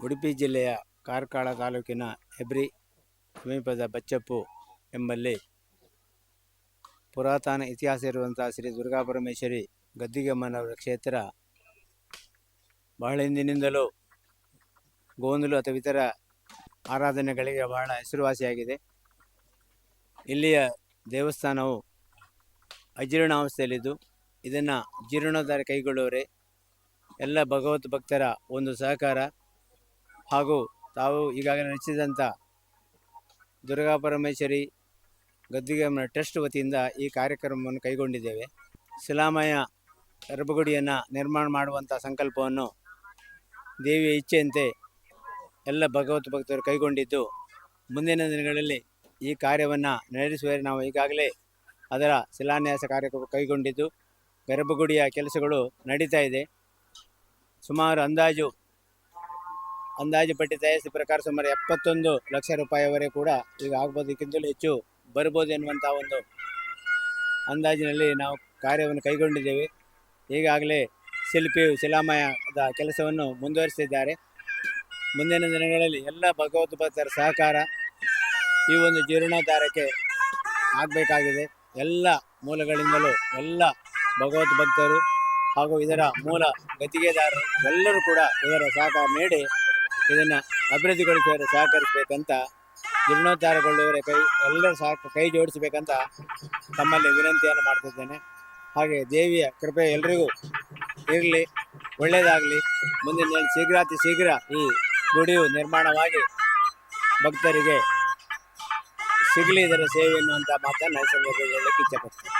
ಉಡುಪಿ ಜಿಲ್ಲೆಯ ಕಾರ್ಕಳ ತಾಲೂಕಿನ ಹೆಬ್ರಿ ಸಮೀಪದ ಬಚ್ಚಪ್ಪು ಎಂಬಲ್ಲಿ ಪುರಾತನ ಇತಿಹಾಸ ಇರುವಂಥ ಶ್ರೀ ದುರ್ಗಾಪರಮೇಶ್ವರಿ ಗದ್ದಿಗೆಮ್ಮನವರ ಕ್ಷೇತ್ರ ಬಹಳ ಹಿಂದಿನಿಂದಲೂ ಗೋಂದಲು ಅಥವಾ ಇತರ ಆರಾಧನೆಗಳಿಗೆ ಬಹಳ ಹೆಸರುವಾಸಿಯಾಗಿದೆ. ಇಲ್ಲಿಯ ದೇವಸ್ಥಾನವು ಅಜೀರ್ಣಾವಸ್ಥೆಯಲ್ಲಿದ್ದು ಇದನ್ನು ಜೀರ್ಣೋದ್ಧಾರ ಕೈಗೊಳ್ಳುವರೆ ಎಲ್ಲ ಭಗವತ್ ಭಕ್ತರ ಒಂದು ಸಹಕಾರ ಹಾಗೂ ತಾವು ಈಗಾಗಲೇ ರಚಿಸಿದಂಥ ದುರ್ಗಾಪರಮೇಶ್ವರಿ ಗದ್ದಿಗೆಮ್ಮನ ಟ್ರಸ್ಟ್ ವತಿಯಿಂದ ಈ ಕಾರ್ಯಕ್ರಮವನ್ನು ಕೈಗೊಂಡಿದ್ದೇವೆ. ಶಿಲಾಮಯ ಗರ್ಭಗುಡಿಯನ್ನು ನಿರ್ಮಾಣ ಮಾಡುವಂಥ ಸಂಕಲ್ಪವನ್ನು ದೇವಿಯ ಇಚ್ಛೆಯಂತೆ ಎಲ್ಲ ಭಗವತ್ ಭಕ್ತರು ಕೈಗೊಂಡಿದ್ದು ಮುಂದಿನ ದಿನಗಳಲ್ಲಿ ಈ ಕಾರ್ಯವನ್ನು ನಡೆಸುವರೆ ನಾವು ಈಗಾಗಲೇ ಅದರ ಶಿಲಾನ್ಯಾಸ ಕಾರ್ಯ ಕೈಗೊಂಡಿದ್ದು ಗರ್ಭಗುಡಿಯ ಕೆಲಸಗಳು ನಡೀತಾ ಇದೆ. ಸುಮಾರು ಅಂದಾಜು ಪಟ್ಟಿ ತಯಾರಿಸಿದ ಪ್ರಕಾರ ಸುಮಾರು 71 ಲಕ್ಷ ರೂಪಾಯಿವರೆಗೆ ಕೂಡ ಈಗ ಆಗ್ಬೋದಕ್ಕಿಂತಲೂ ಹೆಚ್ಚು ಬರ್ಬೋದು ಎನ್ನುವಂಥ ಒಂದು ಅಂದಾಜಿನಲ್ಲಿ ನಾವು ಕಾರ್ಯವನ್ನು ಕೈಗೊಂಡಿದ್ದೇವೆ. ಈಗಾಗಲೇ ಶಿಲಾಮಯದ ಕೆಲಸವನ್ನು ಮುಂದುವರಿಸಿದ್ದಾರೆ. ಮುಂದಿನ ದಿನಗಳಲ್ಲಿ ಎಲ್ಲ ಭಗವತ್ ಭಕ್ತರ ಸಹಕಾರ ಈ ಒಂದು ಜೀರ್ಣೋದ್ಧಾರಕ್ಕೆ ಆಗಬೇಕಾಗಿದೆ. ಎಲ್ಲ ಮೂಲಗಳಿಂದಲೂ ಎಲ್ಲ ಭಗವತ್ ಭಕ್ತರು ಹಾಗೂ ಇದರ ಮೂಲ ಗದ್ದಿಗೆದಾರರು ಎಲ್ಲರೂ ಕೂಡ ಇದರ ಸಹಕಾರ ನೀಡಿ ಇದನ್ನು ಅಭಿವೃದ್ಧಿಗೊಳಿಸುವವರೆ ಸಹಕರಿಸಬೇಕಂತ, ಜೀರ್ಣೋದ್ಧಾರಗೊಳ್ಳುವವರೆ ಎಲ್ಲರೂ ಕೈ ಜೋಡಿಸಬೇಕಂತ ತಮ್ಮಲ್ಲಿ ವಿನಂತಿಯನ್ನು ಮಾಡ್ತಿದ್ದೇನೆ. ಹಾಗೆ ದೇವಿಯ ಕೃಪೆ ಎಲ್ರಿಗೂ ಇರಲಿ, ಒಳ್ಳೆಯದಾಗಲಿ. ಮುಂದಿನ ಶೀಘ್ರ ಈ ಗುಡಿಯು ನಿರ್ಮಾಣವಾಗಿ ಭಕ್ತರಿಗೆ ಸಿಗಲಿ ಇದರ ಸೇವೆ ಎನ್ನುವಂಥ ಮಾತನ್ನು ಈ ಸಂದರ್ಭದಲ್ಲಿ ಹೇಳಲಿಕ್ಕೆ ಇಚ್ಛೆಪಡ್ತೇನೆ.